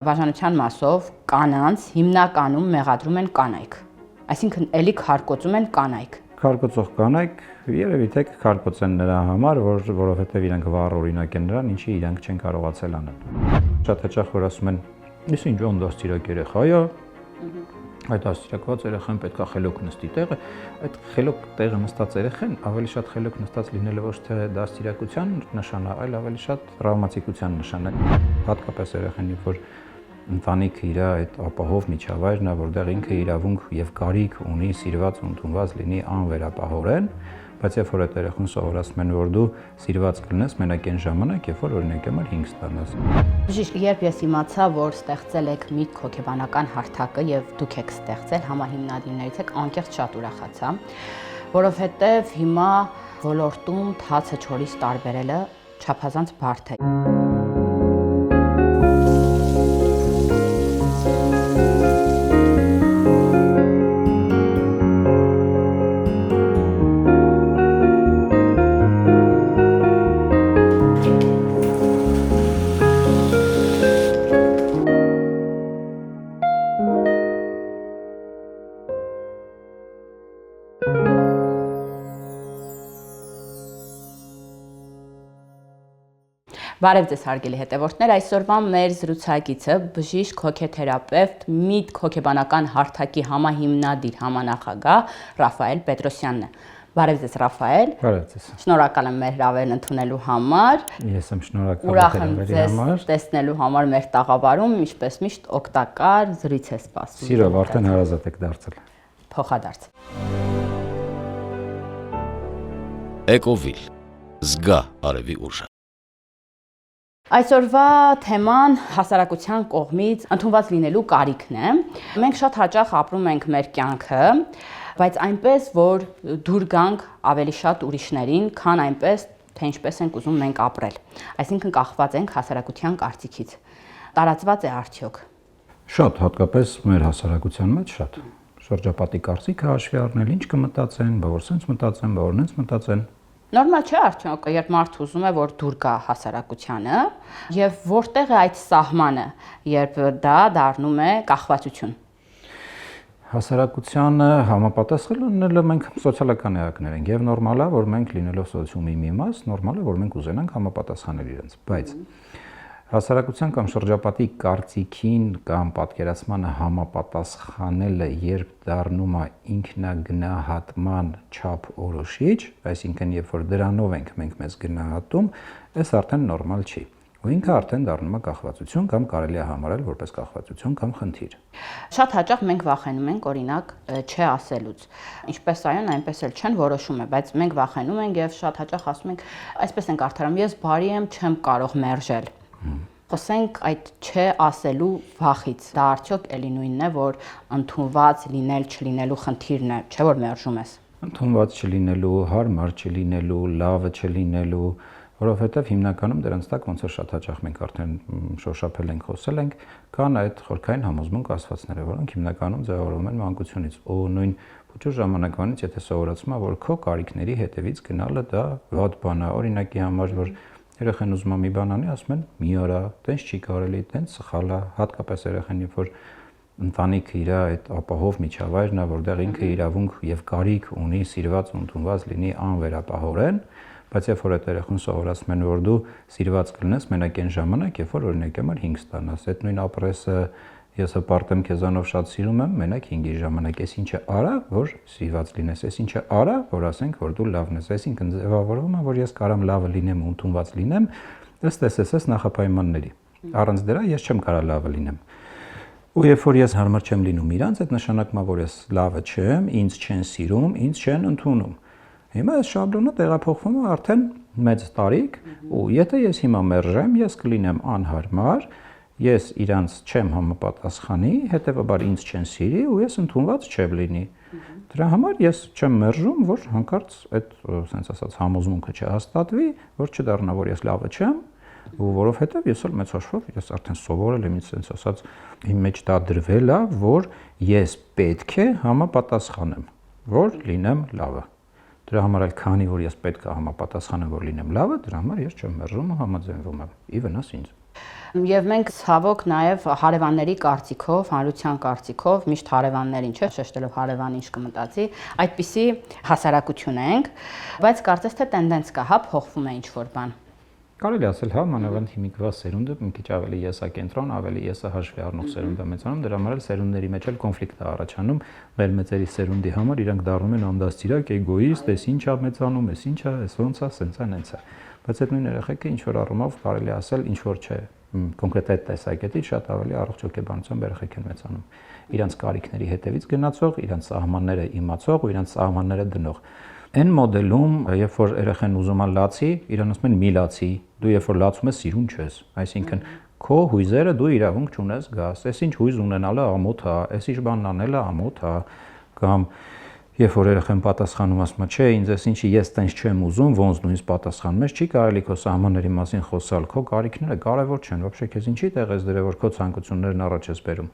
Բաժանության մասով կանանց հիմնականում մեղադրում են կանայք, այսինքն էլի քարկոծում են կանայք։ Քարկոծող կանայք երևի թե քարկոծեն նրա համար, որովհետև իրենք վառ օրինակ են նրան, ինչի իրենք չեն կարողացել անել։ Շատ հաճախ որ ասում են, «Ես ինչ ում դաստիարակ երեխա է, այդ դաստիարակված երեխան պետք է խելոք նստի տեղը», այդ խելոք տեղը նստած երեխան ավելի շատ խելոք նստած լինելը ոչ թե դաստիարակության նշան է, այլ ավելի շատ տրավմատիկության նշան է։ Հատկապես երեխան, որ ընտանիքը իր այդ ապահով միջավայրն է, որտեղ ինքը իրավունք եւ կարիք ունի սիրված ու ընդունված լինի անվերապահորեն, բայց երբ որ այդ երեխուն սովորացնում են, որ դու սիրված կլինես մենակ այն ժամանակ, երբ որ օրինակ համար 5 ստանաս։ Բժիշկ, երբ ես իմացա, որ ստեղծել եք միտք հոգեբանական հարթակը եւ դուք եք ստեղծել համահիմնադիրներից եք, անկեղծ շատ ուրախացա, որովհետեւ հիմա ոլորտում թացը չորից տարբերելը չափազանց բարդ է։ Բարև ձեզ հարգելի հետևորդներ, այսօրվա մեր զրուցակիցը բժիշկ հոգեթերապևտ միտք հոգեբանական հարթակի համահիմնադիր համանախագահ Ռաֆայել Պետրոսյանն է։ Բարև ձեզ Ռաֆայել։ Բարև ձեզ։ Շնորհակալ եմ մեր հրավերն ընդունելու համար։ Ես եմ շնորհակալ Ուրախ եմ հրավերի ձեզ համար։ տեսնելու համար մեր տաղավարում, ինչպես միշտ օգտակար զրույց է սպասվում։ Սիրով արդեն հարազատ եք դարձել։ Փոխադարձ։ Էկովիլ զգա արևի ուժը։ Այսօրվա թեման հասարակության կողմից ընդունված լինելու կարիքն է։ Մենք շատ հաճախ ապրում ենք մեր կյանքը, բայց այնպես, որ դուր գանք ավելի շատ ուրիշներին, քան այնպես, թե ինչպես ենք ուզում մենք ապրել։ Այսինքն կախված ենք հասարակության կարծիքից։ Տարածված է արդյոք։ Շատ, հատկապես մեր հասարակության մեջ շատ։ Շրջապատի կարծիքը հաշվի առնել, ինչ կմտածեն, բա որ sense մտածեն, բա որ նենց մտածեն։ Նորմալ չէ արդյոք, երբ մարդը ուզում է, որ դուր գա հասարակությանը, եւ որտեղ է այդ սահմանը, երբ դա դառնում է կախվածություն։ Հասարակությանը համապատասխան լինելը մենք սոցիալական էակներ ենք եւ նորմալ է, որ մենք լինելով սոցիումի մի մաս, նորմալ է, որ մենք ուզենանք համապատասխանել իրենց, բայց հասարակության կամ շրջապատի կարծիքին կամ պատկերացմանը համապատասխանելը, երբ դառնում է ինքնագնահատման չափ որոշիչ, այսինքն երբ որ դրանով ենք մենք մեզ գնահատում, այս արդեն նորմալ չի։ Ու ինքը արդեն դառնում է կախվածություն կամ կարելի է համարել որպես կախվածություն կամ խնդիր։ Շատ հաճախ մենք վախենում ենք, օրինակ, չէ ասելուց։ Ինչպես այոն, այնպես էլ չեն որոշում է, բայց մենք վախենում ենք եւ շատ հաճախ ասում ենք, այսպես ենք արդարանում, ես բարի եմ, չեմ կարող մերժել։ Խոսենք այդ չէ ասելու վախից։ Դա արդյոք էլի նույնն է, որ ընդունված լինել չլինելու խնդիրն է, չէ՞ որ մերժում ես։ Ընդունված չլինելու, հարմար չլինելու, լավը չլինելու, որովհետև հիմնականում դրանց տակ ոնց որ շատ հաճախ մենք արդեն շոշափել ենք, խոսել ենք, կան այդ խորքային համոզմունք ասվածները, որոնք հիմնականում ձևավորվում են մանկությունից։ Ու նույն փոքր ժամանակվանից, եթե սովորացնում ես, որ քո կարիքների հետևից գնալը դա վատ բան է, օրինակի համար, որ երեխան ուզում է մի բան անի, ասում են՝ մի օր, տենց չի կարելի, տենց սխալ է, հատկապես երեխան, երբ որ ընտանիքը իր այդ ապահով միջավայրն է, որտեղ ինքը իրավունք եւ կարիք ունի սիրված ու ընդունված լինի անվերապահորեն, բայց երբ որ այդ երեխուն սովորացնում են, որ դու սիրված կլինես մենակ այն ժամանակ, երբ որ օրինակ համար 5 ստանաս, այդ նույն ապրեսը ես հպարտեմ քեզանով շատ սիրում եմ, մենակ 5-ի ժամանակ, ես ինչը արա, որ սիրված լինես, ես ինչը արա, որ ասենք, որ դու լավն ես, այսինքն ձևավորվում է, որ ես կարամ լավը լինեմ ու ընդունված լինեմ, ըստ էս նախապայմանների։ Առանց դրա ես չեմ կարող լավը լինեմ։ Ու երբ որ ես հարմար չեմ լինում իրանց, այդ նշանակում է, որ ես լավը չեմ, ինձ չեն սիրում, ինձ չեն ընդունում։ Հիմա այս շաբլոնը տեղափոխվում է արդեն մեծ տարիք, ու եթե ես հիմա մերժեմ, ես կլինեմ անհարմար, ես իրանց չեմ համապատասխանի, հետևաբար ինձ չեն սիրի ու ես ընդունված չեմ լինի։ Դրա համար ես չեմ մերժում, որ հանկարծ այդ, ասենց ասած, համոզմունքը չհաստատվի, որ չդառնա, որ ես լավը չեմ, ու որովհետև ես էլ մեծ հաշվով ես արդեն սովորել եմ, ասենց ասած, իմ մեջ դա դրվել է, որ ես պետք է համապատասխանեմ, որ լինեմ լավը։ Դրա համար այլ քանի որ ես պետք է համապատասխանեմ, որ լինեմ լավը, դրա համար ես չեմ մերժում ու համաձայնվում եմ, ի վնաս ինձ։ Եվ մենք ցավոք նաև հարևանների կարծիքով, հանրության կարծիքով, միշտ հարևաններին, չէ, շեշտելով հարևան ինչ կմտածի, այդպիսի հասարակություն ենք, բայց կարծես թե տենդենց կա, հա, փոխվում է ինչ-որ բան։ Կարելի ասել, հա, մանավանդ հիմիկվա սերունդը մի քիչ ավելի եսակենտրոն, ավելի եսահաշվի առնող սերունդ է մեծանում, դրա համար էլ սերունդների մեջ էլ կոնֆլիկտ է առաջանում, մեր մեծերի սերունդի համար իրանք դառնում են անդաստիրակ, էգոիստ, էս ինչ է մեծանում, էս ինչ է, էս ոնց է, սենց է, նենց է։ Բայց այդ նույն երեխեքը ինչ որ առումով կարելի ասել ինչ որ չէ, կոնկրետ այդ տեսակետից շատ ավելի առողջ հոգեբանությամբ երեխեք են մեծանում։ Իրանց կարիքների հետևից գնացող, իրանց սահմանները իմացող ու իրանց սահմանները դնող։ Այն մոդելում, երբ որ երեխան ուզում է լացի, իրան ասում են մի լացի, դու երբ որ լացում ես սիրուն չես, այսինքն քո հույզերը դու իրավունք չունես գաս, այս ինչ հույզ ունենալը ամոթ է, այս ինչ բանն անելը ամոթ է, կամ երբ որ երեխան պատասխանում ասում է, չէ, ինձ այս ինչի ես տենց չեմ ուզում, ոնց դու ինձ պատասխանում ես, չի կարելի քո սահմանների մասին խոսալ, քո կարիքները կարևոր չեն, вообще քեզ ինչի տեղ ես դրել, որ քո ցանկություններն առաջ ես բերում։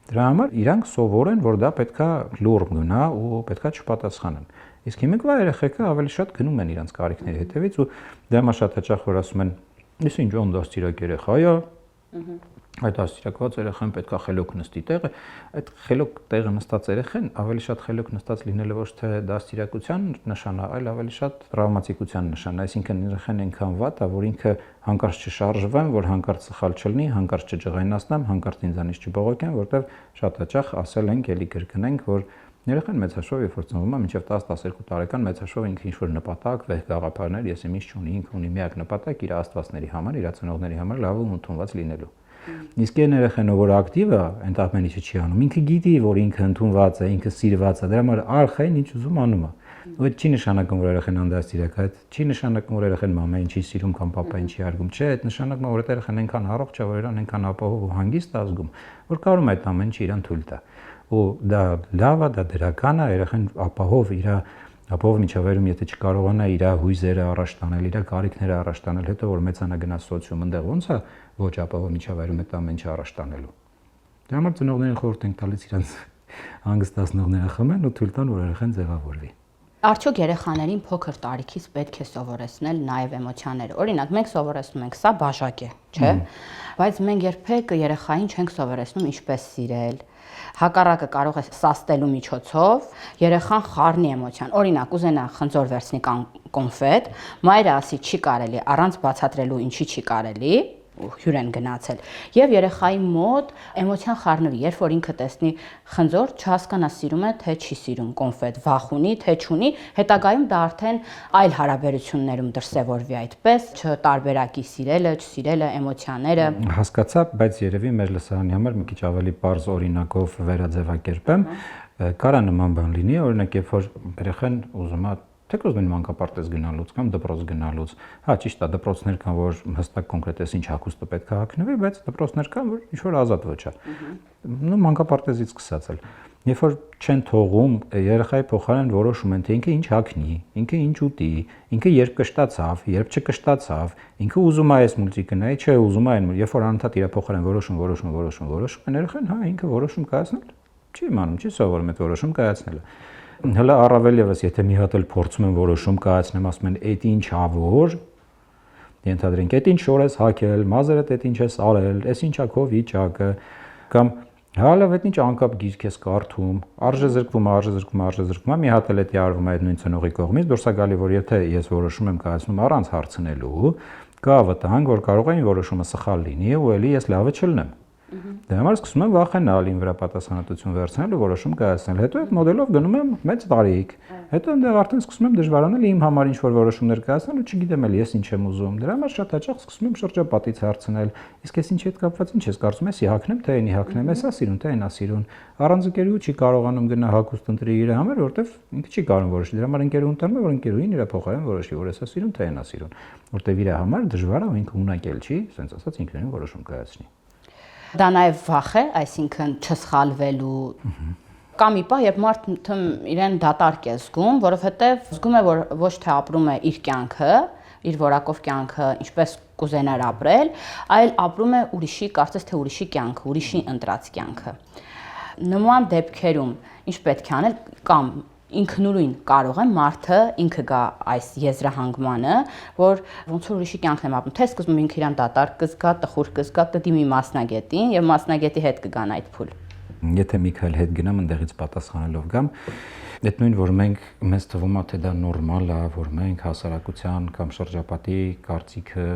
Դրա համար իրանք սովորեն, որ դա պետքա լուր գնա ու պետքա չպատասխանեն։ Իսկ հիմիկվա երեխեքը ավելի շատ գնում են իրանց կարիքների հետևից ու դա մա շատ հաճախ որ ասում են, «Ես ինչ անդաստիրակ երեխա է, այդ աստիրակված երեխան պետքա խելոք նստի տեղը», այդ խելոք տեղը նստած երեխան ավելի շատ խելոք նստած լինելը ոչ թե դաստիարակության նշան է, այլ ավելի շատ տրավմատիկության նշան, այսինքն երեխան այնքան վատ է, որ ինքը հանկարծ չշարժվեմ, որ հանկարծ սխալ չլինի, հանկարծ չջղայնացնեմ, հանկարծ ինձանից չբողոքեն, որտեվ շատ հաճախ ասել ենք, էլի կրկնենք, որ երեխան մեծ հաշվով երբ որ ծնվում է, մինչև 10-12 տարեկան մեծ հաշվով ինքը ինչ-որ նպատակ, վեհ գաղափարներ, ես ինչ չունի, ինքը ունի միակ նպատակ իր աստվածների համար, իր ծնողների համար լավ ու ընդունված լինելու։ Իսկ այն երեխան, որ ակտիվ է, այն ամեն ինչը չի անում, ինքը գիտի, որ ինքը ընդունված է, ինքը սիրված է, դրա համար արխային ինչ ուզում անում է։ Ու այդ չի նշանակում, որ երեխան անդաստիրակ է, այդ չի նշանակում, որ երեխան մամա ինչի սիրում կամ պապա ինչի արգում, չէ, այդ նշանակում է, որ այդ երեխան այնքան առողջ է, որ իրան այնքան ապահով ու հանգիստ է զգում, որ կարող է այդ ամեն ինչը իրան թույլ տա։ Ու դա լավ է, դա դրական է, երեխան ապահով իր ապահով միջավայրում, եթե չկարողանա իր հույզերը առաջ տանել, իր կարիքները առաջ տանել, հետո որ մեծանա գնա սոցիում, այնտեղ ոնց է ոչ ապահով միջավայրում այդ ամեն ինչը առաջ տանելու։ Դրա համար ծնողներին խորհուրդ ենք տալիս իրանց հանգստացնողները խմեն ու թույլ տան, որ երեխան ձևավորվի։ Արդյոք երեխաներին փոքր տարիքից պետք է սովորեցնել նաև էմոցիաները։ Օրինակ, մենք սովորեցնում ենք, սա բաժակ է, չէ՞։ Բայց մենք երբեք երեխային չենք սովորեցնում ինչպես սիրել։ Հակառակը կարող է սաստելու միջոցով երեխան խառնի էմոցիան։ Օրինակ, ուզենա խնձոր վերցնի կոնֆետ, մայրը ասի չի կարելի, առանց բացատրելու ինչի չի կարելի, հյուր են գնացել։ Եվ երեխայի մոտ էմոցիան խառնվի, երբ որ ինքը տեսնի խնձոր, չհասկանա սիրում է, թե չի սիրում կոնֆետ, վախ ունի, թե չունի, հետագայում դա արդեն այլ հարաբերություններում դրսևորվի այդպես, չտարբերակի սիրելը, չսիրելը, էմոցիաները։ Հասկացա, բայց երևի մեր լսարանի համար մի քիչ ավելի པարզ օրինակով վերաձևակերպեմ, կարա նման բան լինի, օրինակ, երբ որ երեխան ուզում է թեկուզ նույն մանկապարտեզ գնալուց կամ դպրոց գնալուց, հա ճիշտ է, դպրոցներ կան, որ հստակ կոնկրետ էս ինչ հագուստը պետք է հագնվի, բայց դպրոցներ կան, որ ինչ որ ազատ ոչ է։ Նո մանկապարտեզից սկսած էլ։ Երբ որ չեն թողում, երեխայի փոխարեն որոշում են, թե ինքը ինչ հագնի, ինքը ինչ ուտի, ինքը երբ կշտացավ, երբ չկշտացավ, ինքը ուզում է այս մուլտիկը նայի, չէ, ուզում է այն, երբ որ անընդհատ իր փոխարեն որոշում, երեխան հա ինքը որոշում կայացնել չի իմանում, չի սովորում այդ որոշում կայացնելը։ Հələ առավել եւս, եթե մի հատ էլ փորձում են որոշում կայացնեմ, ասում են, «Էդ ինչ ա որ», ենթադրենք, «Էդ ինչ շոր ես հագել, մազերդ էդ ինչ ես արել, էս ինչ ա քո վիճակը», կամ «Հալավ էդ ինչ անկապ գիրք ես կարդում», արժե զրկվում, մի հատ էլ էդի արվում է այդ նույն ծնողի կողմից, դուրս է գալի, որ եթե ես որոշում եմ կայացնում առանց հարցնելու, կա վտանգ, որ կարող է որոշումը սխալ լինի ու էլի ես լավը չլնեմ։ Դրա համար սկսում եմ վախենալ իմ վրա պատասխանատվություն վերցնել ու որոշում կայացնել։ Հետո այդ մոդելով գնում եմ մեծ տարիք։ Հետո այնտեղ արդեն սկսում եմ դժվարանալ իմ համար ինչ-որ որոշումներ կայացնել ու չգիտեմ էլ ես ինչ եմ ուզում։ Դրա համար շատ հաճախ սկսում եմ շրջապատից հարցնել. իսկ ես ինչի հետ կապված ինչ ես կարծում ես, հագնեմ թե այնի հագնեմ, էսա սիրուն թե այնա սիրուն։ Առանց ընկերուհու չի կարողանում գնա հագուստ ընտրի իր համար, որովհետև ինքը չի կարող որոշի։ Դրա համար ընկերուհուն տանում է, որ ընկերուհին իր փոխարեն որոշի, որ էսա սիրուն թե այնա սիրուն, որովհետև իր համար դժվար է ու ինքը ունակել չի, ասենց ասած ինքնուրույն որոշում կայացնի։ Դա նաև վախ է, այսինքն չսխալվելու կամ մի պահ, երբ մարդը իրեն դատարկ է զգում, որովհետև զգում է, որ ոչ թե ապրում է իր կյանքը, իր որակով կյանքը, ինչպես կուզենար ապրել, այլ ապրում է ուրիշի, կարծես թե ուրիշի կյանքը, ուրիշի ընտրած կյանքը։ Նման դեպքերում ինչ պետք է անել կամ ինքնուրույն կարող է մարդը ինքը գա այս եզրահանգմանը, որ ոնց որ ուրիշի կյանքն եմ ապրում, թե սկզբում ինքը իրան դատարկ կզգա, տխուր կզգա, կդիմի մասնագետին եւ մասնագետի հետ կգան այդ փուլ։ Եթե մի քայլ հետ գնամ ընդեղից պատասխանելով գամ, այդ նույն որ մենք մեզ թվում է թե դա նորմալ է, որ մենք հասարակության կամ շրջապատի կարծիքը,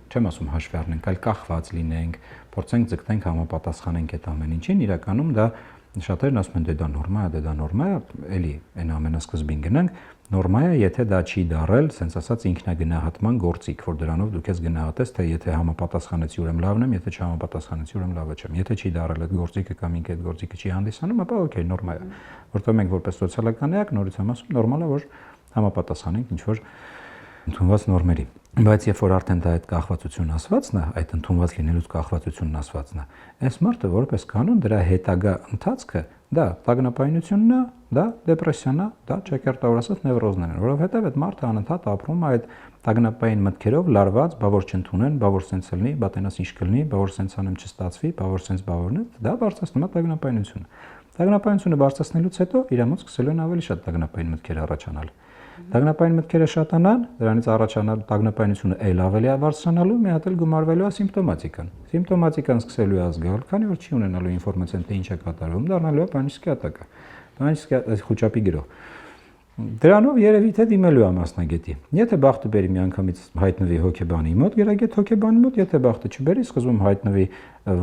չեմ ասում հաշվի առնենք, այլ կախված լինենք, փորձենք ձգտենք համապատասխանենք այդ ամեն ինչին, իրականում դա շատերն ասում են դե դա նորմալ է, էլի այն ամենասկզբին գնանք, նորմալ է, եթե դա չի դարել, ասենց ասած ինքնագնահատման գործիք, որ դրանով դու քեզ գնահատես, թե եթե համապատասխանեցի ուրեմն լավն եմ, եթե չհամապատասխանեցի ուրեմն լավը չեմ։ Եթե չի դարել այդ գործիքը կամ ինքը այդ գործիքը չի հանդիսանում, ապա օքեյ, նորմալ է։ Որտեղ մենք որպես սոցիալական էակ նորից եմ ասում, նորմալ է, որ համապատասխանենք ինչ որ ընդունված նորմերի։ Բայց երբ որ արդեն դա այդ կախվածությունն ասվածն է, այդ ընդունված լինելուց կախվածությունն ասվածն է, այս մարդը որպես կանոն դրա հետագա ընթացքը դա տագնապայնությունն է, դա դեպրեսիան է, դա ճակերտավոր ասած նևրոզներ են, որովհետև այդ մարդը անընդհատ ապրում է այդ տագնապային մտքերով լարված, բա որ չընդունեն, բա որ սենց լինի, բա տենաս ինչ կլինի, բա որ սենց անեմ չստացվի, բա որ սենց բավորն է, դա բարձրացնում է տագնապայնությունը։ Տագնապայնությունը բարձրացնելուց հետո իր մոտ սկսելու են ավելի շատ տագնապային մտքեր առաջանալ։ Տագնապային մտքերը շատանան, դրանից առաջանալ տագնապայնությունը այլ ավելի է բարձրանալու, մի հատ էլ գումարվելու է սիմպտոմատիկան։ Սիմպտոմատիկան սկսելու է ազգալ, քանի որ չի ունենալու ինֆորմացիան թե ինչ է կատարվում, դառնալու է պանический атака։ Պանический խոճապի գրող։ Դրանով երևի թե դիմելու է մասնագետի։ Եթե բախտը բերի միանգամից հայտնվի հոգեբանի մոտ, գերագետ հոգեբանի մոտ, եթե բախտը չբերի, սկզբում հայտնվի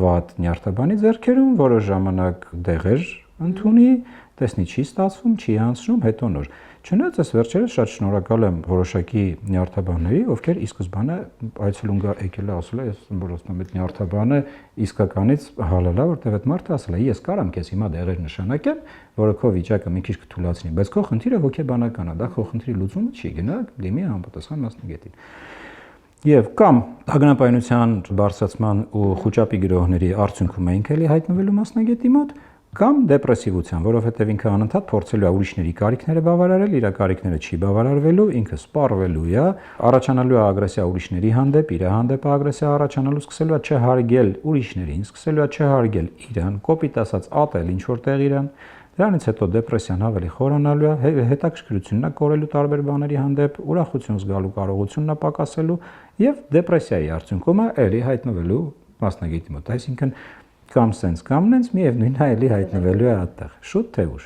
վատ նյարդաբանի ձեռքերում, որոշ ժամանակ դեղեր ընդունի, տեսնի չի ստացվում, չի հանցնում, հետո նոր։ Չնայած այս վերջերս շատ շնորհակալ եմ որոշակի նյարդաբանների, ովքեր ի սկզբանե այցելուն գա եկել է ասել է, ես որոշում եմ այդ նյարդաբանը իսկականից հալել է, որտեղ այդ մարդը ասել է, ես կարամ քեզ հիմա դեղեր նշանակեմ, որը քո վիճակը մի քիչ կթուլացնի, բայց քո խնդիրը հոգեբանական է, դա քո խնդրի լուծումը չի, գնա դիմի համապատասխան մասնագետին։ Եվ կամ տագնապայնության բարձրացման ու խոճապի գրողների արդյունքում ենք էլի հայտնվելու մասնագետի մոտ, կամ դեպրեսիվության, որովհետև ինքը անընդհատ փորձելու է ուրիշների կարիքները բավարարել, իր կարիքները չի բավարարվելու, ինքը սպառվելու է, առաջանալու է ագրեսիա ուրիշների հանդեպ, իր հանդեպ ագրեսիա առաջանալու, սկսելու է չհարգել ուրիշներին, սկսելու է չհարգել իրան, կոպիտ ասած ատել ինչ որտեղ իրան, դրանից հետո դեպրեսիան ավելի խորանալու է, հետաքրքրությունն է կորելու տարբեր բաների հանդեպ, ուրախություն զգալու կարողությունն է պակասելու եւ դեպրեսիայի արդյունքում է էլի հայտնվելու մասնագետի մոտ, այսինքն կամ սենց կամ նենց միևնույն է էլի հայտնվելու է այդտեղ, շուտ թե ուշ։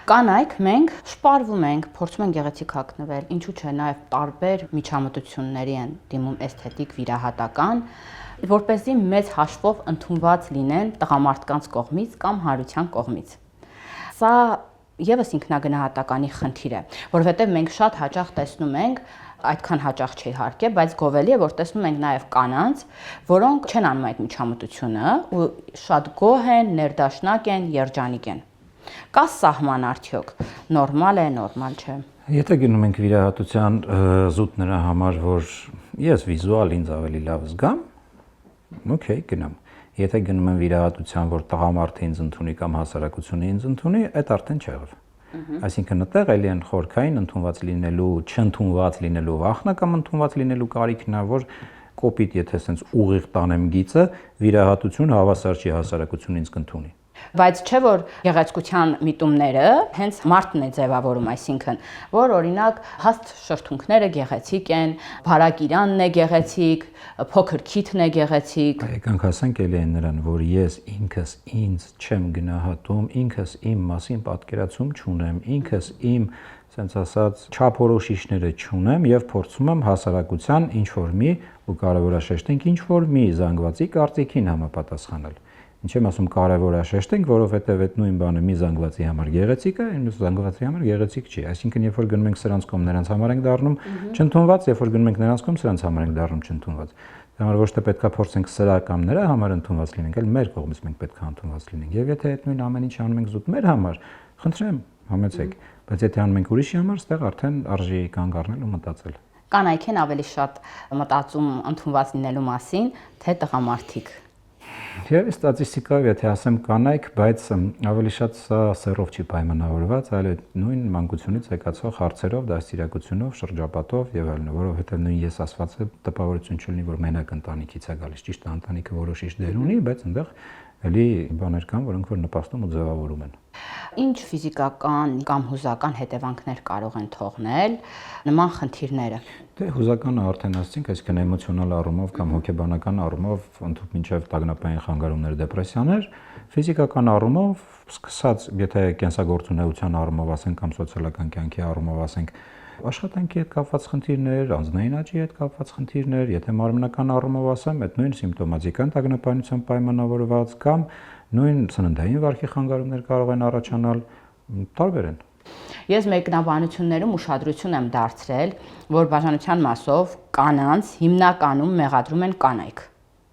Կանայք մենք սպառվում ենք, փորձում ենք գեղեցիկ հագնվել, ինչու՞ չէ, նաև տարբեր միջամտությունների են դիմում էսթետիկ, վիրահատական, որպեսզի մեծ հաշվով ընդունված լինեն տղամարդկանց կողմից կամ հանրության կողմից։ Սա եւս ինքնագնահատականի խնդիր է, որովհետեւ մենք շատ հաճախ տեսնում ենք, այդքան հաճախ չի իհարկե, բայց գովելի է, որ տեսնում ենք նաև կանանց, որոնք չեն անում այդ միջամտությունը ու շատ գոհ են, ներդաշնակ են, երջանիկ են։ Կա սահման արդյոք, նորմալ է, նորմալ չէ։ Եթե գնում ենք վիրահատության զուտ նրա համար, որ ես վիզուալ ինձ ավելի լավ զգամ, օքեյ, գնամ։ Եթե գնում եմ վիրահատության, որ տղամարդը ինձ ընդունի կամ հասարակությունը ինձ ընդունի, այդ արդեն չեղավ։ Այսինքն այդտեղ էլի են խորքային ընդունված լինելու, չընդունված լինելու վախնա կամ ընդունված լինելու կարիքն է, որ կոպիտ եթե սենց ուղիղ տանեմ գիծը, վիրահատություն հավասար չի հասարակություն ինձ կընդունի։ Բայց չէ որ գեղեցկության միտումները հենց մարդն է ձևավորում, այսինքն, որ օրինակ հաստ շրթունքները գեղեցիկ են, բարակ իրանն է գեղեցիկ, փոքր քիթն է գեղեցիկ։ Եկանք հասանք էլի այն նրան, որ ես ինքս ինձ չեմ գնահատում, ինքս իմ մասին պատկերացում չունեմ, ինքս իմ սենց ասած չափորոշիչները չունեմ եւ փորձում եմ հասարակության ինչ որ մի ու կարևորաշեշտենք ինչ որ մի զանգվածի կարծիքին համապատասխանել։ Ինչ եմ ասում կարևորաշեշտենք, որովհետև այդ նույն բանը մի զանգվածի համար գեղեցիկ է, մյուս զանգվածի համար գեղեցիկ չի։ Այսինքն երբ որ գնում ենք սրանց կողմ նրանց համար ենք դառնում չընդունված, երբ որ գնում ենք նրանց կողմ սրանց համար ենք դառնում չընդունված։ Դա համար ոչ թե պետքա փորձենք սրա կամ նրա համար ընդունված լինենք, այլ մեր կողմից մենք պետքա ընդունված լինենք։ Եվ եթե այդ նույն ամեն ինչը անում ենք զուտ մեր համար, խնդրեմ, համեցեք, բայց եթե անում ենք ուրիշի համար, ստեղ արդեն արժի կանգ առնել ու մտածել։ Կանայք են ավելի շատ մտածում ընդունված լինելու մասին, թե տղամարդիկ։ Եվ ստատիստիկայով եթե ասեմ կանայք, բայց ավելի շատ սա սեռով չի պայմանավորված, այլ նույն մանկությունից եկածող հարցերով, դաստիարակությունով, շրջապատով եւ այլն, որովհետեւ նույն ես ասվածը տպավորություն չունի, որ մենակ ընտանիքից է գալիս, ճիշտ է, ընտանիքը որոշիչ դեր ունի, բայց այնտեղ էլի բաներ կան, որոնք որ նպաստում ու ձևավորում են։ Ինչ ֆիզիկական կամ հուզական հետևանքներ կարող են թողնել նման խնդիրները։ Դե հուզականը արդեն ասացինք, այսինքն էմոցիոնալ առումով կամ հոգեբանական առումով ընդհանուր մինչև տագնապային խանգարումներ, դեպրեսիաներ, ֆիզիկական առումով սկսած, եթե կենսագործունեության առումով ասենք կամ սոցիալական կյանքի առումով ասենք, աշխատանքի հետ կապված խնդիրներ, անձնային աճի հետ կապված խնդիրներ, եթե մարմնական առումով ասեմ, այդ նույն սիմպտոմատիկան տագնապայնությամբ պայմանավորված կամ նույն սննդային վարքի խանգարումներ կարող են առաջանալ, տարբեր են։ Ես մեկնաբանություններում ուշադրություն եմ դարձրել, որ բաժանության մասով կանանց հիմնականում մեղադրում են կանայք,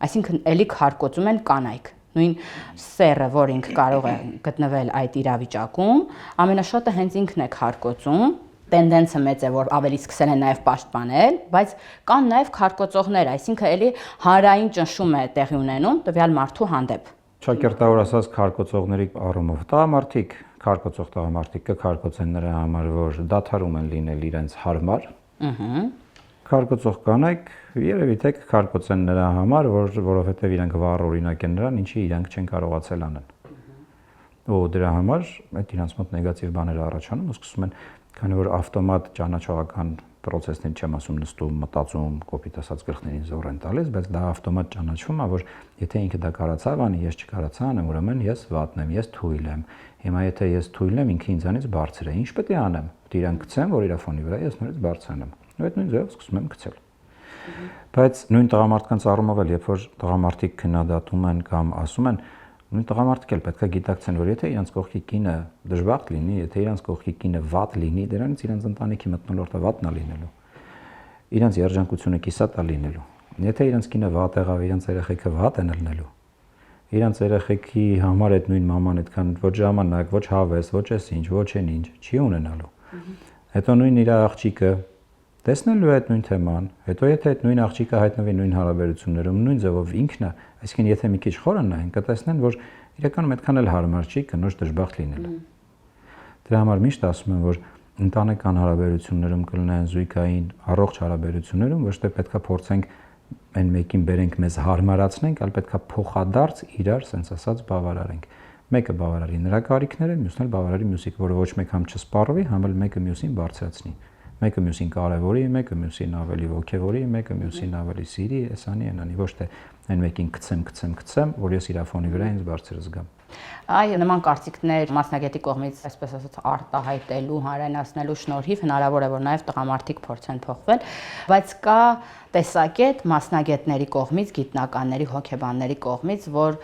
այսինքն էլի քարկոծում են կանայք։ Նույն սեռը, որ ինքը կարող է գտնվել այդ իրավիճակում, ամենաշատը հենց ինքն է քարկոծում, տենդենսը մեծ է, որ ավելի սկսել են նաև պաշտպանել, բայց կան նաև քարկոծողներ, այսինքն էլի հանրային ճնշում է տեղի ունենում տվյալ մարդու հանդեպ։ Ճակերտավոր ասած քարկոծողների առումով տղամարդիկ, քարկոծող տղամարդիկ կքարկոծեն նրա համար, որ դադարում են լինել իրենց հարմար։ Քարկոծող կանայք երևի թե կքարկոծեն նրա համար, որովհետև իրենք վառ օրինակ են նրան, ինչի իրենք չեն կարողացել անեն։ Ու դրա համար այդ իրանց մոտ նեգատիվ բաներ առաջանում ու սկսում են, քանի որ ավտոմատ ճանաչողական process-ներ չեմ ասում նստում, մտածում, կոպիտ ասած գլխներին զոր են տալիս, բայց դա ավտոմատ ճանաչվում է, որ եթե ինքը դա կարացավ անի, ես չկարացա անեմ, ուրեմն ես վատն եմ, ես թույլ եմ։ Հիմա եթե ես թույլ եմ, ինքը ինձանից բարձր է, ինչ պետք է անեմ։ Պետք է իրան գցեմ, որ իր ֆոնի վրա ես նորից բարձրանամ։ Ու այդ նույն ձևով սկսում եմ գցել։ Բայց նույն տղամարդկանց առումով էլ, երբ որ տղամարդիկ քննադատում են կամ ասում են, նույն տղամարդիկ էլ պետք է գիտակցեն, որ եթե իրանց կողքի կինը դժբախտ լինի, եթե իրանց կողքի կինը վատ լինի, դրանից իրանց ընտանիքի մթնոլորտը վատն է լինելու։ Իրանց երջանկությունը կիսատ է լինելու։ Եթե իրանց կինը վատ եղավ, իրանց երեխեքը վատ են ելնելու։ Իրանց երեխեքի համար այդ նույն մաման այդքան ոչ ժամանակ, ոչ հավես, ոչ էս ինչ, ոչ են ինչ չի ունենալու։ Հետո նույն իր աղջիկը տեսնելու է այդ նույն թեման, հետո եթե այդ նույն աղջիկը հայտնվի նույն հարաբերություններում, նույն ձևով ինքն է, այսինքն եթե մի քիչ խորը նայեն, կտեսնեն, որ իրականում այդքան էլ հարմար չի կնոջ դժբախտ լինելը։ Դրա համար միշտ ասում եմ, որ ընտանեկան հարաբերություններում կլինեն զույգային առողջ հարաբերություններում ոչ թե պետքա փորձենք այն մեկին բերենք մեզ հարմարացնենք, այլ պետքա փոխադարձ իրար, sense ասած, բավարարենք։ Մեկը բավարարի նրա կարիքները, մյուսն էլ բավարարի մյուսիկ, որը ոչ մեկ համ չսպառվի, համ էլ մեկը մյուսին բարձրացնի։ Մեկը մյուսին կարևորի, մեկը մյուսին ավելի ոգևորի, մեկը մյուսին ավելի սիրի, էսանի այնանի, ոչ թե այն մեկին գցեմ, որ ես իր ֆոնի վրա ինձ բարձր զգամ։ Այ նման կարծիքներ մասնագետի կողմից, այսպես ասած, արտահայտելու, հանրայնացնելու շնորհիվ հնարավոր է, որ նաև տղամարդիկ փորձեն փոխվել, բայց կա տեսակետ մասնագետների կողմից, գիտնականների, հոգեբանների կողմից, որ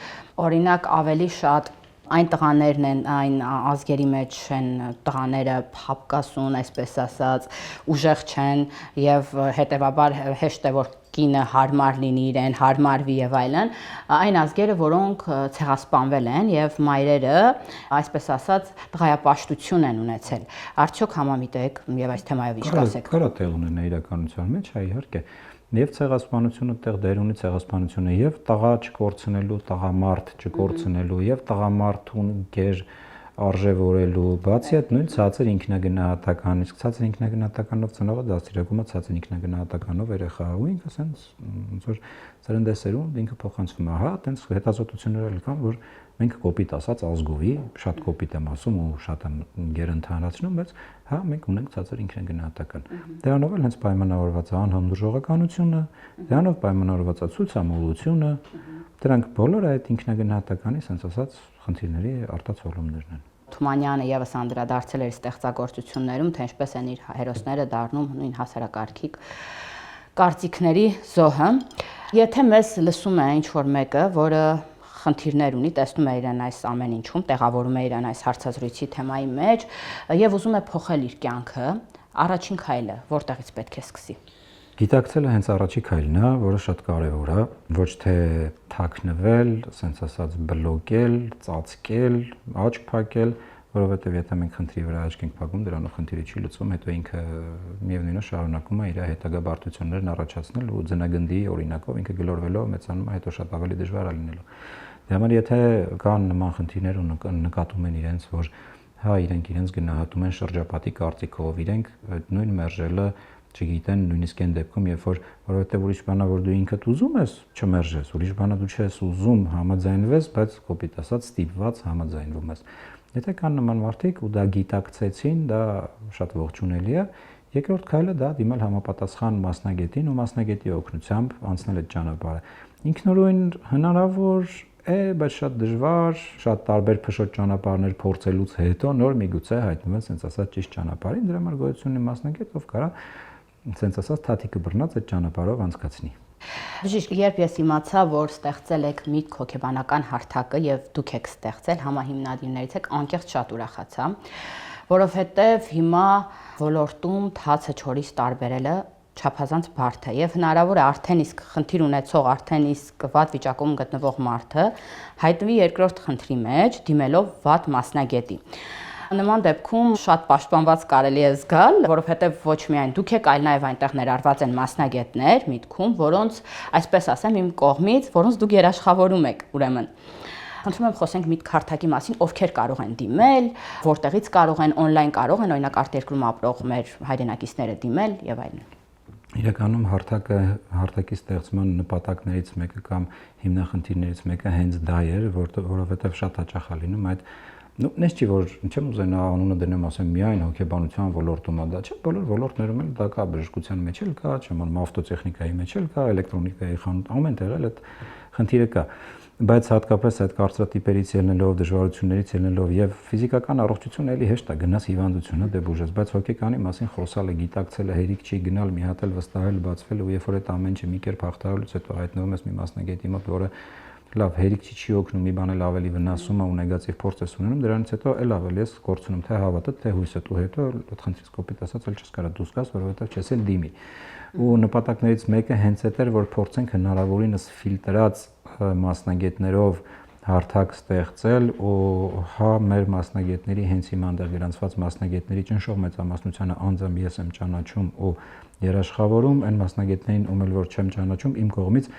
օրինակ ավելի շատ այն տղաներն են, այն ազգերի մեջ են տղաները փապկասուն, այսպես ասած, ուժեղ չեն եւ հետեւաբար հեշտ է որ կինը հարմար լինի իրեն, հարմարվի եւ այլն, այն ազգերը, որոնք ցեղասպանվել են եւ մայրերը, այսպես ասած, տղայապաշտություն են ունեցել։ Արդյոք համամիտեք եւ այս թեմայով ինչ կասեք։ Կարա տեղ ունենա իրականության մեջ, հա իհարկե։ Եվ ցեղասպանությունը տեղ դեր ունի ցեղասպանությունը եւ տղա չկորցնելու, տղամարդ չկորցնելու եւ տղամարդուն գեր արժևորելու, բացի այդ նույն ցածր ինքնագնահատական, իսկ ցածր ինքնագնահատականով ծնողը դաստիարակում է ցածր ինքնագնահատականով երեխա, ու ինքը ասենց ոնց որ ծրնդեսերում ինքը փոխանցվում է, հա, այտենց հետազոտություններ էլ կան, որ մենք կոպիտ ասած ազգովի, շատ կոպիտ եմ ասում ու շատ եմ գերընթանացնում, բայց հա մենք ունենք ցածր ինքնագնահատական։ Դրանով էլ հենց պայմանավորված է անհանդուրժողականությունը, դրանով պայմանավորված է ցուցամոլությունը, դրանք բոլորը այդ ինքնագնահատականի, ասենց ասած, խնդիրների արտացոլումներն են։ Թումանյանը եւս անդրադարձել էր ստեղծագործություններում, թե ինչպես են իր հերոսները դառնում նույն հասարակարգի կարծիքների զոհը։ Եթե մեզ լսում է ինչ-որ մեկը, որը խնդիրներ ունի, տեսնում է իրեն այս ամեն ինչում, տեղավորում է իրեն այս հարցազրույցի թեմայի մեջ եւ ուզում է փոխել իր կյանքը, առաջին քայլը որտեղից պետք է սկսի։ Գիտակցելը հենց առաջի քայլն է, որը շատ կարևոր է, ոչ թե թաքնվել, ասենց ասած բլոկել, ծածկել, աչք փակել, որովհետև եթե մենք խնդրի վրա աչք ենք փակում, դրանով խնդիրը չի լուծվում, հետո ինքը միևնույնը շարունակում է իր հետագա բարդություններն առաջացնել ու ձնագնդի օրինակով ինքը գլորվելով մեծանում է, հետո շատ ավելի դժվար է լինելու։ Դրա համար եթե կան նման խնդիրներ ու նկատում են իրենց, որ հա իրենք իրենց գնահատում են շրջապատի կարծիքով, իրենք նույն մերժելը չգիտեն նույնիսկ այն դեպքում, երբ որ որովհետև ուրիշ բանա որ դու ինքդ ուզում ես չմերժես, ուրիշ բանա դու չես ուզում համաձայնվես, բայց կոպիտ ասած ստիպված համաձայնվում ես։ Եթե կան նման մարդիկ ու դա գիտակցեցին, դա շատ ողջունելի է։ Երկրորդ քայլը դա դիմել համապատասխան մասնագետին ու մասնագետի օգնությամբ անցնել այդ ճանապարհը։ Ինքնուրույն հնարավոր է, բայց շատ դժվար, շատ տարբեր փշոտ ճանապարհներ փորձելուց հետո նոր միգուցե հայտնվեն sense ասած ճիշտ ճանապարհին, դրա համար գոյություն ունի մասնագետ, ով կարա sense ասած թաթիկը բռնած այդ ճանապարհով անցկացնի։ Բժիշկ, երբ ես իմացա, որ ստեղծել եք Միտք հոգեբանական հարթակը եւ դուք եք ստեղծել, համահիմնադիրներից եք, անկեղծ շատ ուրախացա, որովհետեւ հիմա ոլորտում թացը չորից տարբերելը չափազանց բարդ է եւ հնարավոր է արդեն իսկ խնդիր ունեցող, արդեն իսկ վատ վիճակում գտնվող մարդը հայտնվի երկրորդ խնդրի մեջ, դիմելով վատ մասնագետի։ Նման դեպքում շատ պաշտպանված կարելի է զգալ, որովհետև ոչ միայն դուք եք, այլ նաև այնտեղ ներառված են մասնագետներ Միտքում, որոնց, այսպես ասեմ, իմ կողմից, որոնց դուք երաշխավորում եք, ուրեմն։ Խնդրում եմ խոսենք Միտք հարթակի մասին, ովքեր կարող են դիմել, որտեղից կարող են, on-line կարող են, օրինակ արտերկրում ապրող մեր հայրենակիցները դիմել եւ այլն։ Իրականում հարթակի ստեղծման նպատակներից մեկը կամ հիմնախնդիրներից մեկը հենց դա էր, որովհետև շատ հաճախ է լինում այդ Նես չի որ չեմ ուզենա անունը դնեմ ասեմ միայն հոգեբանության ոլորտում է դա չէ բոլոր ոլորտներում էլ դա կա բժշկության մեջ էլ կա չեմ որ ավտոտեխնիկայի մեջ էլ կա էլեկտրոնիկայի խանութ ամեն տեղ էլ այդ խնդիրը կա բայց հատկապես այդ կարծրատիպերից ելնելով դժվարություններից ելնելով եւ ֆիզիկական առողջությունը էլի հեշտ է գնաս հիվանդությունը դե բուժես բայց հոգեկանի մասին խոսալը գիտակցելը հերիք չի գնալ մի հատ էլ վստահել բացվել ու երբ որ այդ ամեն ինչը մի կերպ հաղթահարելուց հետո հայտնվում ես մի մասնագետի մոտ որը լավ հերիք չի օգնում մի բան էլ ավելի վնասում է ու նեգատիվ փորձ ես ունենում դրանից հետո էլ ավելի ես կորցնում թե հավատը թե հույսդ ու հետո այդ խնդրից կոպիտ ասած էլ չես կարա դուրս գաս որովհետեւ չես էլ դիմի ու նպատակներից մեկը հենց այդ էր որ փորձենք հնարավորինս ֆիլտրած մասնագետներով հարթակ ստեղծել ու հա մեր մասնագետների հենց հիմա այնտեղ գրանցված մասնագետների ճնշող մեծամասնությանը անձամբ ես եմ ճանաչում ու երաշխավորում այն մասնագետներին ում էլ որ չեմ ճանաչում իմ կողմից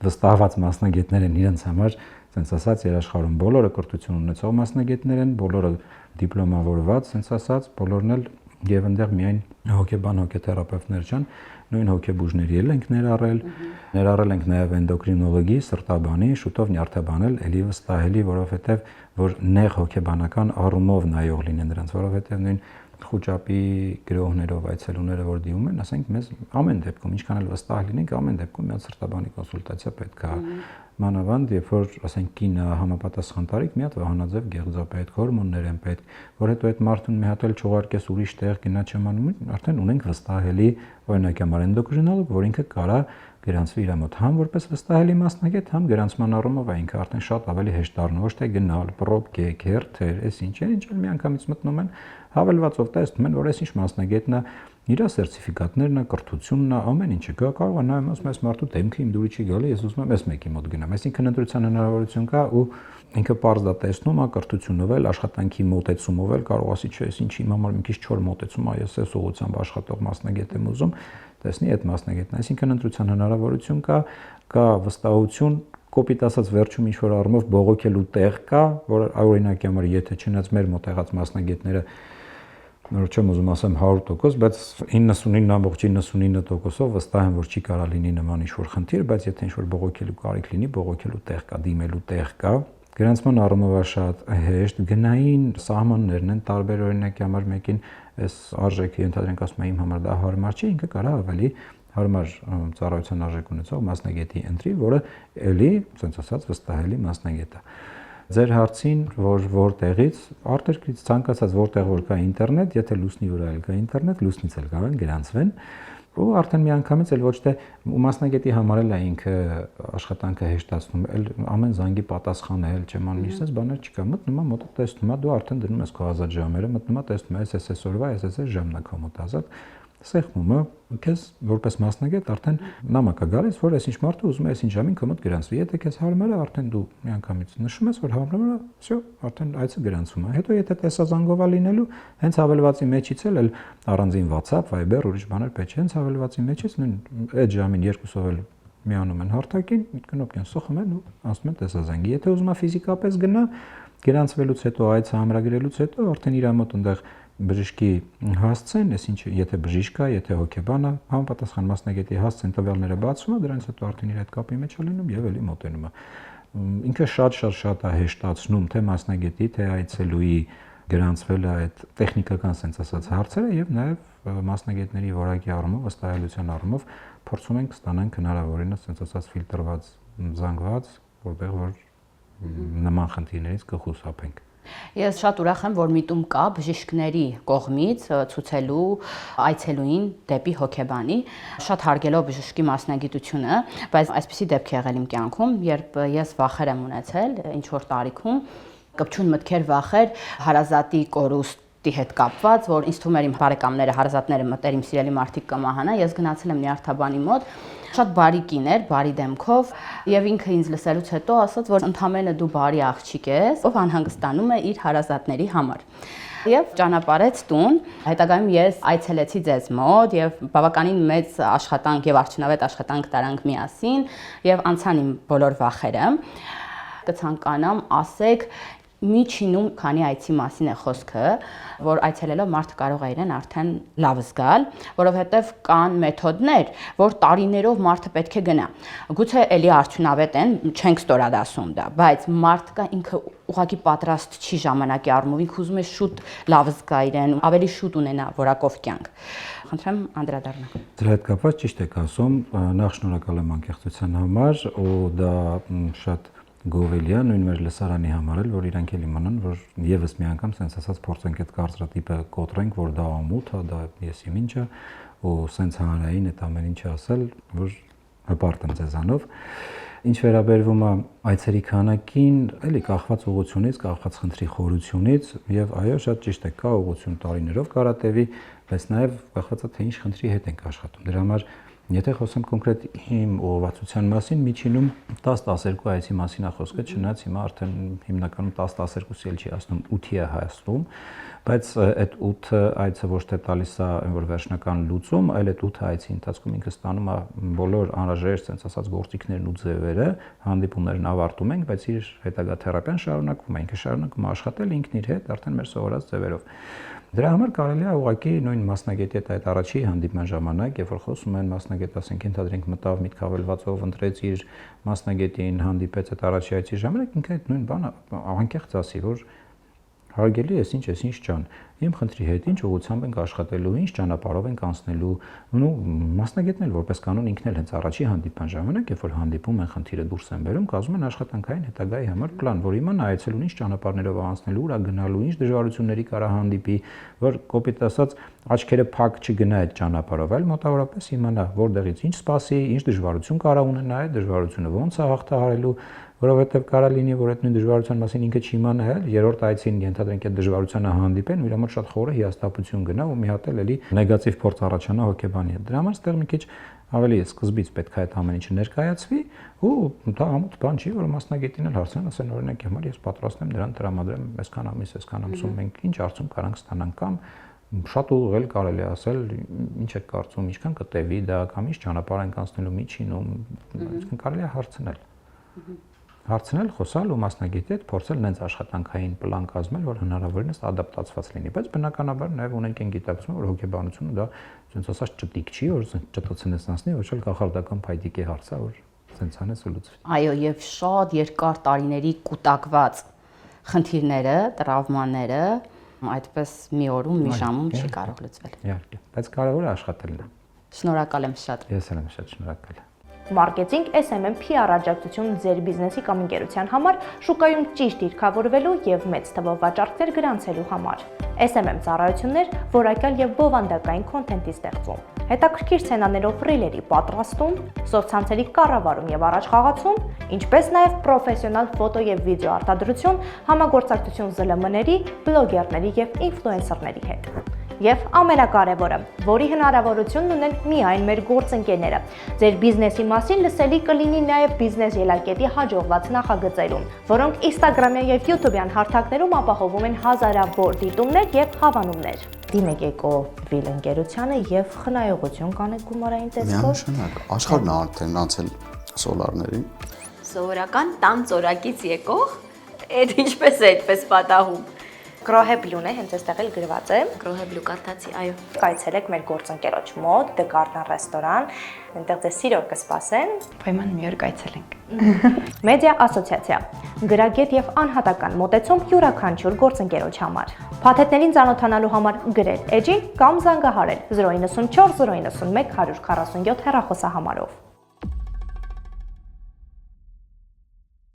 վստահված մասնագետներ են իրենց համար sense ասած երաշխավորում բոլորը կրթություն ունեցող մասնագետներ են բոլորը դիպլոմավորված sense ասած բոլորն էլ եւ այնտեղ միայն հոգեբան հոգեթերապևտներ չեն նույն հոգեբուժների էլ ենք ներառել ենք նաեւ էնդոկրինոլոգի, սրտաբանի, շուտով նյարդաբանել, էլի վստահելի, որովհետեւ որ նեղ հոգեբանական առումով նայող լինեն դրանց, որովհետեւ նույն խոճապի գրողներով այցելուները որ դիմում են, ասենք մեզ ամեն դեպքում ինչքան էլ վստահ լինենք, ամեն դեպքում մի հատ սրտաբանի կոնսուլտացիա պետք է մանավանդ երբ որ ասենք կինը համապատասխան տարիք մի հատ վահանաձև գեղձապետ հորմոններ են պետք, որ հետո այդ մարդուն մի հատ էլ չուղարկես ուրիշ տեղ գնա չմանում, արդեն ունենք վստահելի օրինակ համար էնդոկրինոլոգ, որ ինքը կարա գրանցվի իր մոտ համ որպես վստահելի մասնագետ, համ գրանցման առումով ինքը արդեն շատ ավելի հեշտ դառնում, ոչ թե գնալ, պրոբկեք, հերթեր, այս ինչեր, ինչ էլ միանգամից մտնում են հավելվածով տեսնում են, որ այս ինչ մասնագետն է, իր սերտիֆիկատներն է, կրթությունն է, ամեն ինչը կա, կարող է նայում ասում այս մարդու դեմքը իմ դուրի չի գալի, ես ուզում եմ այս մեկի մոտ գնամ, այսինքն ընտրության հնարավորություն կա ու ինքը պարզ դա տեսնում է, կրթությունով էլ, աշխատանքի մոտեցումով էլ կարող ասի, չէ, այս ինչի իմ համար մի քիչ չոր մոտեցում է, ես այս ուղղությամբ աշխատող մասնագետ եմ ուզում, տեսնի այդ մասնագետն, այսինքն ընտրության հնարավորություն կա վստահություն կոպիտ ասած վերջում ինչ որ առումով բողոքելու տեղ կա, որ օրինակի համար եթե չնայած մեր մոտ եղած մասնագետները նոր չեմ ուզում ասեմ 100%, բայց 99.99%-ով վստահ եմ, որ չի կարա լինի նման ինչ-որ խնդիր, բայց եթե ինչ-որ բողոքելու կարիք լինի, բողոքելու տեղ կա, դիմելու տեղ կա։ Գրանցման առումով շատ հեշտ գնային սահմաններն են տարբեր օրինակի համար մեկին այս արժեքը ընդհանրենք ասում եմ իմ համար դա հարմար չի, ինքը կարա ավելի հարմար ծառայության արժեք ունեցող մասնագետի ընտրի, որը էլի, ասենց ասած, վստահելի մասնագետ է։ Ձեր հարցին, որ որտեղից, արտերկրից ցանկացած որտեղ որ կա ինտերնետ, եթե լուսնի վրա էլ կա ինտերնետ, լուսնից էլ կարող են գրանցվեն, ու արդեն միանգամից էլ ոչ թե մասնագետի համար էլ է ինքը աշխատանքը հեշտացնում, էլ ամեն զանգի պատասխանը էլ չեմ անում, ինչպես բաներ չկա, մտնում եմ մոտը տեսնում եմ, դու արդեն դնում ես քո ազատ ժամերը, մտնում ես տեսնում ես այսօրվա, այս ժամն է քո մոտ ազատ սեղմումը քեզ որպես մասնագետ արդեն նամակ է գալիս, որ այսինչ մարդը ուզում է այսինչ ժամին քո մոտ գրանցվի։ Եթե քեզ հարմար է, արդեն դու միանգամից նշում ես, որ հարմար է, всё, արդեն այցը գրանցվում է։ Հետո եթե տեսազանգով է լինելու, հենց հավելվածի մեջից էլ առանձին WhatsApp, Viber, ուրիշ բաներ պետք չէ, հենց հավելվածի մեջից նույն այդ ժամին երկուսով էլ միանում են հարթակին, կնոպկան սոխում են ու ասում են տեսազանգի։ Եթե ուզում է ֆիզիկապես գնա, գրանցվելուց հետո այցը ամրագրելուց հետո արդեն իր մոտ այնտեղ բժշկի հասցեն, այսինչ եթե բժիշկ է, եթե հոգեբան է, համապատասխան մասնագետի հասցեն տվյալները բացվում է, դրանից հետո արդեն իր հետ կապի մեջ է լինում եւ էլի մոտենում է։ Ինքը շատ է հեշտացնում թե մասնագետի, թե այցելուի գրանցվել է այդ տեխնիկական sense ասած հարցերը եւ նաեւ մասնագետների որակի առումով, վստահելիության առումով փորձում ենք ստանանք հնարավորինս sense ասած ֆիլտրված զանգված, որտեղ որ նման խնդիրներից կխուսափենք։ Ես շատ ուրախ եմ, որ միտում կա բժիշկների կողմից ցուցելու այցելուին դեպի հոգեբանի, շատ հարգելով բժշկի մասնագիտությունը, բայց այսպիսի դեպք եղել իմ կյանքում, երբ ես վախեր եմ ունեցել ինչ որ տարիքում, կպչուն մտքեր վախեր հարազատի կորուստի հետ կապված, որ ինձ թվում էր իմ բարեկամները, հարազատները մտերիմ սիրելի մարդիկ կմահանա, ես գնացել եմ նյարդաբանի մոտ, շատ բարի կին էր, բարի դեմքով, եւ ինքը ինձ լսելուց հետո ասաց, որ ընդամենը դու բարի աղջիկ ես, ով անհանգստանում է իր հարազատների համար։ Եվ ճանապարհեց տուն, հետագայում ես այցելեցի ձեզ մոտ եւ բավականին մեծ աշխատանք եւ արդյունավետ աշխատանք տարանք միասին եւ անցան իմ բոլոր վախերը։ Կցանկանամ ասեք միջինում քանի այցի մասին է խոսքը, որ այցելելով մարդը կարող է իրեն արդեն լավ զգալ, որովհետև կան մեթոդներ, որ տարիներով մարդը պետք է գնա։ Գուցե էլի արդյունավետ են, չենք ստորադասում դա, բայց մարդը ինքը ուղղակի պատրաստ չի ժամանակի առումով, ինքը ուզում է շուտ լավ զգա իրեն, ավելի շուտ ունենա որակով կյանք։ Խնդրեմ անդրադառնալ։ Դրա հետ կապված ճիշտ եք ասում, նախ շնորհակալ եմ անկեղծության համար, ու դա շատ գովելի է նույն մեր լսարանի համար էլ, որ իրանք էլ իմանան, որ եւս մի անգամ sense ասած փորձենք այդ կարծրատիպը կոտրենք, որ դա ամոթ է, դա ես իմ ինչը, ու sense հանրային այդ ամեն ինչը ասել, որ հպարտ եմ ձեզանով։ Ինչ վերաբերվում է այցերի քանակին, էլի կախված ուղղությունից, կախված խնդրի խորությունից, եւ այո, շատ ճիշտ է, կա ուղղություն տարիներով կարատևի, բայց նաեւ կախված է թե ինչ խնդրի հետ ենք աշխատում։ Դրա համար եթե խոսեմ կոնկրետ իմ ուղղվածության մասին, միջինում 10-12 այցի մասին է խոսքը, չնայած հիմա արդեն հիմնականում 10-12-ի էլ չի ասում, 8-ի է հասնում, բայց այդ 8 այցը ոչ թե տալիս է այն որ վերջնական լուծում, այլ այդ 8 այցի ընթացքում ինքը ստանում է բոլոր անհրաժեշտ sense ասած գործիքներն ու ձևերը, հանդիպումներն ավարտում ենք, բայց իր հետագա թերապիան շարունակվում է, ինքը շարունակում է աշխատել ինքն իր հետ արդեն մեր սովորած ձևերով։ Դրա համար կարելի է ուղղակի նույն մասնագետի հետ այդ առաջի հանդիպման ժամանակ, երբ որ խոսում են մասնագետ, ասենք ընդհանրենք մտավ միտք հավելվածով, ընտրեց իր մասնագետին, հանդիպեց այդ առաջի այցի ժամանակ, ինքը այդ նույն բանը անկեղծ ասի, որ հարգելի ես ինչ ճան, իմ խնդրի հետ ինչ ուղղությամբ ենք աշխատելու, ինչ ճանապարհով ենք անցնելու, ու մասնագետն էլ որպես կանոն ինքն էլ հենց առաջի հանդիպման ժամանակ, երբ որ հանդիպում են խնդիրը դուրս են բերում, կազմում են աշխատանքային հետագայի համար պլան, որ իմանա այցելուն ինչ ճանապարհներով անցնելու, ուր է գնալու, ինչ դժվարությունների կարա հանդիպի, որ կոպիտ ասած աչքերը փակ չգնա այդ ճանապարհով, այլ մոտավորապես իմանա որտեղից ինչ սպասի, ինչ դժվարություն կարա ունենա, այդ դժվարությունը ոնց է հաղթահարելու, որովհետև կարա լինի, որ այդ նույն դժվարության մասին ինքը չիմանա էլ, երրորդ այցին ենթադրենք այդ դժվարությանը հանդիպեն, ու իր համար շատ խորը հիասթափություն գնա ու մի հատ էլի նեգատիվ փորձ առաջանա հոգեբանի հետ։ Դրա համար ստեղ մի քիչ ավելի սկզբից պետք է այդ ամեն ինչը ներկայացվի, ու դա ամոթ բան չի, որ մասնագետին էլ հարցնեն, ասեն օրինակ հիմա ես պատրաստ եմ դրան տրամադրեմ այսքան ամիս, այսքան ամսում մենք ինչ արդյունք կարանք ստանանք կամ շատ ուղղել կարելի ասել, ինչ եք կարծում, ինչքան կտևի դա կամ ինչ ճանապարհ ենք անցնելու միջինում, այսինքն կարելի է հարցնել, խոսալ ու մասնագետի հետ փորձել նենց աշխատանքային պլան կազմել, որ հնարավորինս ադապտացված լինի, բայց բնականաբար նաև ունենք այն գիտակցումը, որ հոգեբանությունը դա ասենց ասած ճտիկ չի, որ ճտոցնես անցնի, ոչ էլ կախարդական փայտիկի հարց է, որ ասենց անես ու լուծվի։ Այո, եւ շատ երկար տարիների կուտակված խնդիրները, տրավմաները այդպես մի օրում, մի ժամում չի կարող լուծվել։ Իհարկե, բայց կարևորը աշխատելն է։ Շնորհակալ եմ շատ։ Ես էլ եմ շատ շնորհակալ։ Մարքեթինգ, SMM, PR աջակցություն ձեր բիզնեսի կամ ընկերության համար, շուկայում ճիշտ դիրքավորվելու եւ մեծ թվով վաճառքներ գրանցելու համար։ SMM ծառայություններ, որակյալ եւ բովանդակային քոնթենտի ստեղծում, հետաքրքիր սցենաներով ռիլերի պատրաստում, սոցցանցերի կառավարում եւ առաջխաղացում, ինչպես նաեւ պրոֆեսիոնալ ֆոտո եւ վիդեո արտադրություն, համագործակցություն ԶԼՄ-ների, բլոգերների եւ ինֆլուենսերների հետ։ Եվ ամենակարևորը, որի հնարավորությունն ունեն միայն մեր գործընկերները։ Ձեր բիզնեսի մասին լսելի կլինի նաև բիզնես ելակետի հաջողված նախագծերում, որոնք Instagram-յան եւ YouTube-յան հարթակներում ապահովում են հազարավոր դիտումներ եւ հավանումներ։ Դիմեք Էկովիլ ընկերությանը եւ խնայողություն կանեք գումարային տեսքով։ Միանշանակ, աշխարհն արդեն անցել սոլարներին։ Սովորական տան ծորակից եկող, այդ ինչպես է այդպես պատահում։ Grohe-Blue-ն է, հենց այստեղ էլ գրված է։ Grohe-Blue կարդացի, այո։ Կայցելեք մեր գործընկերոջ մոտ, The Garden ռեստորան, այնտեղ ձեզ սիրով կսպասեն։ Պայման մի օր կայցելենք։ Մեդիա ասոցիացիա։ Գրագետ եւ անհատական մոտեցում յուրաքանչյուր գործընկերոջ համար։ Փաթեթներին ծանոթանալու համար գրել էջին կամ զանգահարել 094 091 147 հեռախոսահամարով։